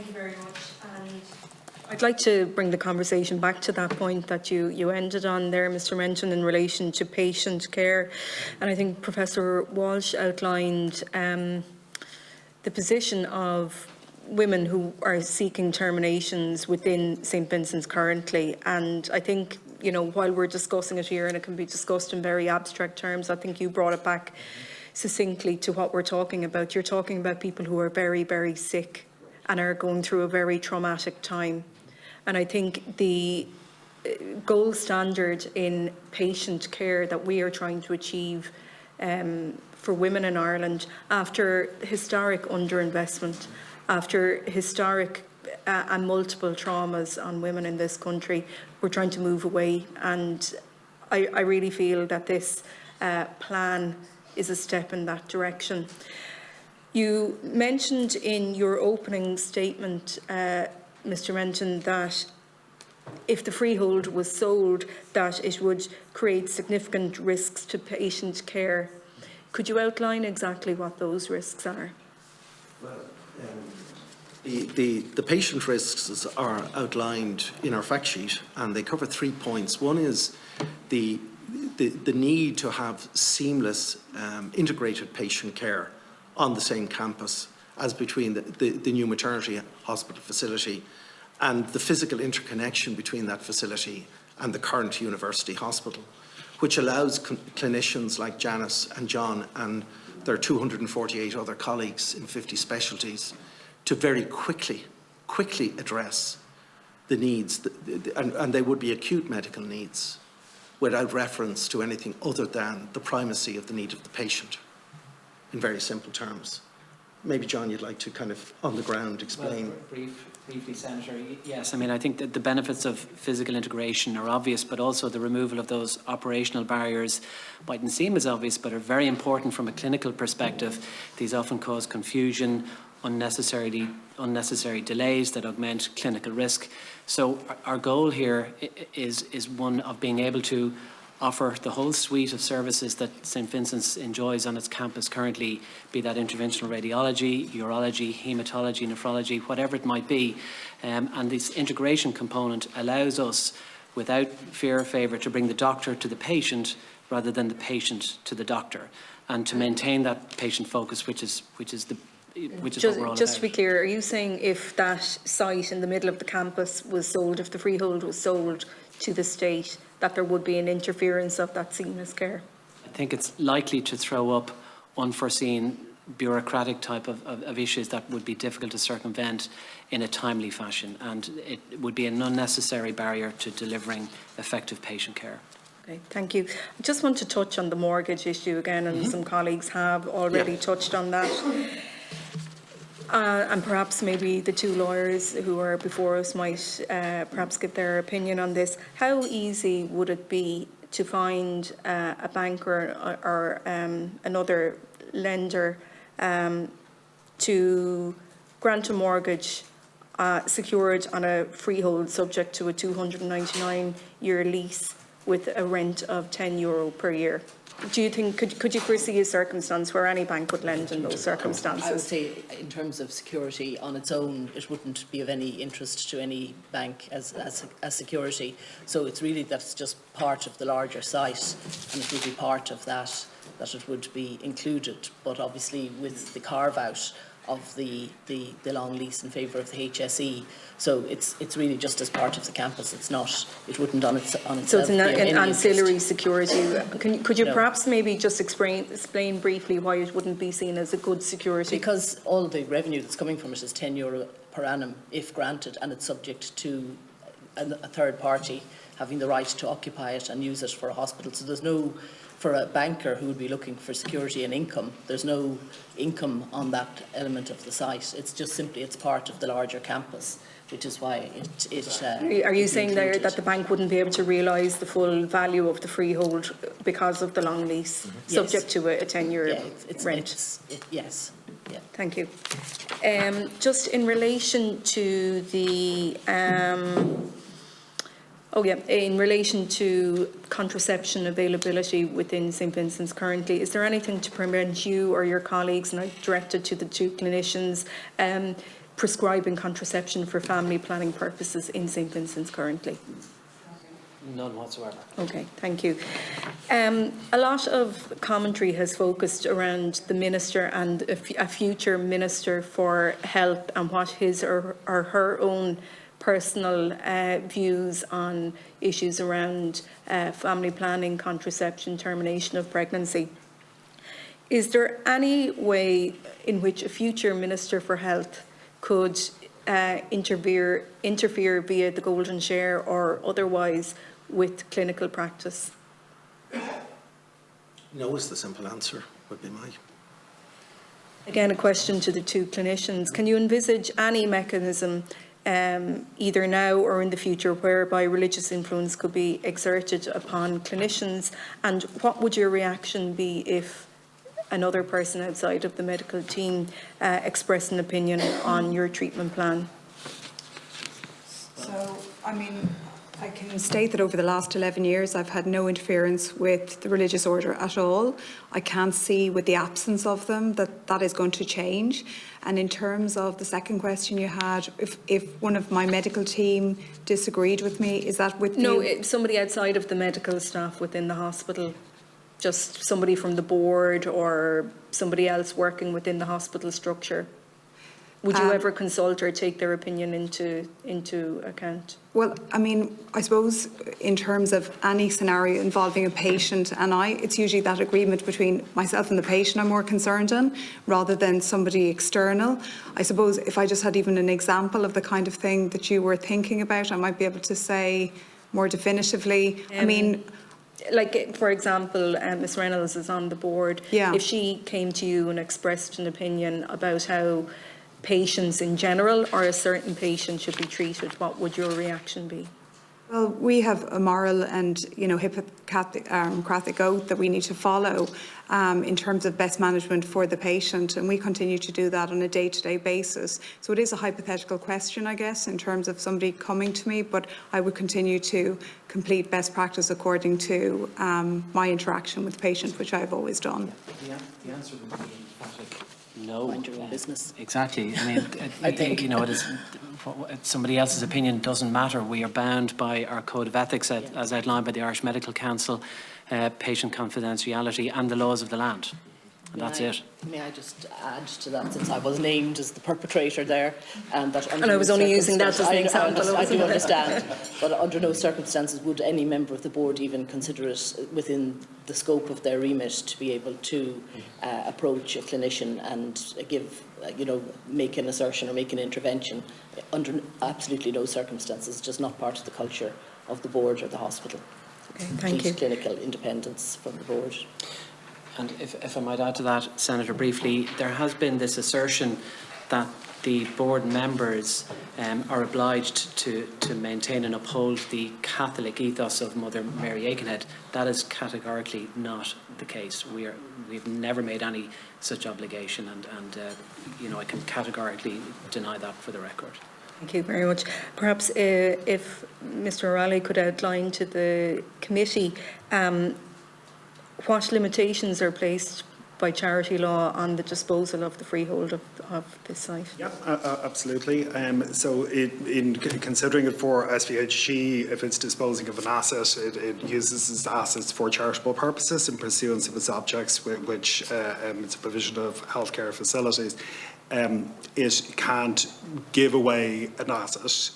Thank you very much. And I'd like to bring the conversation back to that point that you ended on there, Mr. Menton, in relation to patient care. And I think Professor Walsh outlined the position of women who are seeking terminations within St. Vincent's currently. And I think, you know, while we're discussing it here and it can be discussed in very abstract terms, I think you brought it back succinctly to what we're talking about. You're talking about people who are very, very sick and are going through a very traumatic time. And I think the gold standard in patient care that we are trying to achieve for women in Ireland, after historic underinvestment, after historic and multiple traumas on women in this country, we're trying to move away. And I really feel that this plan is a step in that direction. You mentioned in your opening statement, Mr. Menton, that if the freehold was sold, that it would create significant risks to patient care. Could you outline exactly what those risks are? Well, the patient risks are outlined in our fact sheet, and they cover 3 points. One is the need to have seamless, integrated patient care on the same campus as between the new maternity hospital facility and the physical interconnection between that facility and the current university hospital, which allows clinicians like Janice and John and their 248 other colleagues in 50 specialties to very quickly address the needs, and they would be acute medical needs, without reference to anything other than the primacy of the need of the patient, in very simple terms. Maybe, John, you'd like to kind of, on the ground, explain. Well, briefly, Senator, yes. I mean, I think that the benefits of physical integration are obvious, but also the removal of those operational barriers mightn't seem as obvious, but are very important from a clinical perspective. These often cause confusion, unnecessary delays that augment clinical risk. So our goal here is one of being able to offer the whole suite of services that St. Vincent's enjoys on its campus currently, be that interventional radiology, urology, haematology, nephrology, whatever it might be. And this integration component allows us, without fear or favour, to bring the doctor to the patient rather than the patient to the doctor, and to maintain that patient focus, which is what we're all about. Just to be clear, are you saying if that site in the middle of the campus was sold, if the freehold was sold to the state, that there would be an interference of that seamless care? I think it's likely to throw up unforeseen bureaucratic type of issues that would be difficult to circumvent in a timely fashion, and it would be an unnecessary barrier to delivering effective patient care. Okay, thank you. I just want to touch on the mortgage issue again, and some colleagues have already touched on that. And perhaps maybe the two lawyers who are before us might perhaps give their opinion on this. How easy would it be to find a banker or another lender to grant a mortgage secured on a freehold subject to a 299-year lease with a rent of €10 per year? Do you think, could you foresee a circumstance where any bank would lend in those circumstances? I would say, in terms of security on its own, it wouldn't be of any interest to any bank as security. So it's really that's just part of the larger site, and it would be part of that it would be included. But obviously, with the carve out of the long lease in favour of the HSE. So it's really just as part of the campus. It's not. It wouldn't on itself. So it's an ancillary security. Could you perhaps maybe just explain briefly why it wouldn't be seen as a good security? Because all the revenue that's coming from it is €10 per annum if granted, and it's subject to a third party having the right to occupy it and use it for a hospital. So there's no. For a banker who would be looking for security and income, there's no income on that element of the site. It's just simply it's part of the larger campus, which is why it are you saying there that the bank wouldn't be able to realise the full value of the freehold because of the long lease, subject to a 10-year rent? Yes. Yeah. Thank you. Just in relation to the in relation to contraception availability within St. Vincent's currently, is there anything to prevent you or your colleagues, and I've directed to the two clinicians, prescribing contraception for family planning purposes in St Vincent's currently? None whatsoever. Okay, thank you. A lot of commentary has focused around the Minister and a future Minister for Health and what his or her own personal views on issues around family planning, contraception, termination of pregnancy. Is there any way in which a future Minister for Health could interfere via the golden share or otherwise with clinical practice? No is the simple answer, would be my. Again, a question to the two clinicians. Can you envisage any mechanism, either now or in the future, whereby religious influence could be exerted upon clinicians? And what would your reaction be if another person outside of the medical team expressed an opinion on your treatment plan? So, I mean, I can state that over the last 11 years I've had no interference with the religious order at all. I can't see with the absence of them that that is going to change. And in terms of the second question you had, if one of my medical team disagreed with me, is that with No, you? somebody outside of the medical staff within the hospital, just somebody from the board or somebody else working within the hospital structure. Would you ever consult or take their opinion into account? Well, I mean, I suppose in terms of any scenario involving a patient and it's usually that agreement between myself and the patient I'm more concerned in, rather than somebody external. I suppose if I just had even an example of the kind of thing that you were thinking about, I might be able to say more definitively. I mean, like, for example, Ms Reynolds is on the board. Yeah. If she came to you and expressed an opinion about how patients in general or a certain patient should be treated, what would your reaction be? well, we have a moral and, Hippocratic oath that we need to follow in terms of best management for the patient, and we continue to do that on a day-to-day basis. So it is a hypothetical question, I guess, in terms of somebody coming to me, but I would continue to complete best practice according to my interaction with the patient, which I've always done. The answer would be emphatic no. Mind your own business. Exactly. I mean, I think, it is, somebody else's opinion doesn't matter. We are bound by our code of ethics as outlined by the Irish Medical Council, patient confidentiality and the laws of the land. And that's it. May I just add to that, since I was named as the perpetrator there, and that And I was only using that as an example. I do understand, but under no circumstances would any member of the board even consider it within the scope of their remit to be able to approach a clinician and give, make an assertion or make an intervention. Under absolutely no circumstances, it's just not part of the culture of the board or the hospital. Okay, thank you. Clinical independence from the board. And if I might add to that, Senator, briefly, there has been this assertion that the board members are obliged to maintain and uphold the Catholic ethos of Mother Mary Aikenhead. That is categorically not the case. We've never made any such obligation, and I can categorically deny that for the record. Thank you very much. Perhaps if Mr O'Reilly could outline to the committee what limitations are placed by charity law on the disposal of the freehold of this site? Yeah, absolutely. So in considering it for SVHG, if it's disposing of an asset, it uses its assets for charitable purposes in pursuance of its objects, which it's a provision of healthcare facilities. It can't give away an asset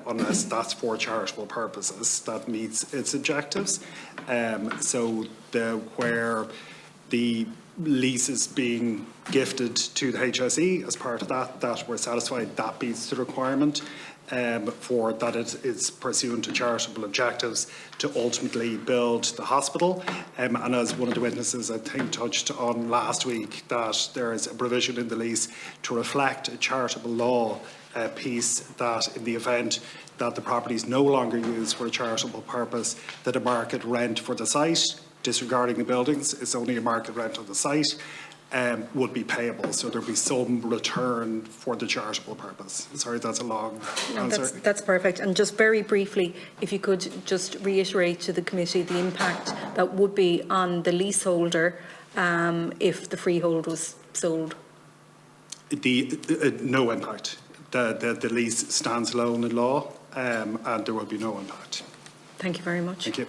unless that's for charitable purposes that meets its objectives. So where the lease is being gifted to the HSE as part of that we're satisfied that meets the requirement for that it's pursuant to charitable objectives to ultimately build the hospital. And as one of the witnesses, I think, touched on last week, that there is a provision in the lease to reflect a charitable law piece that in the event that the property is no longer used for a charitable purpose, that a market rent for the site, disregarding the buildings, it's only a market rent on the site, would be payable. So there'd be some return for the charitable purpose. Sorry, that's a long answer. That's perfect. And just very briefly, if you could just reiterate to the committee the impact that would be on the leaseholder if the freehold was sold. No impact. the lease stands alone in law, and there will be no impact. Thank you very much. Thank you.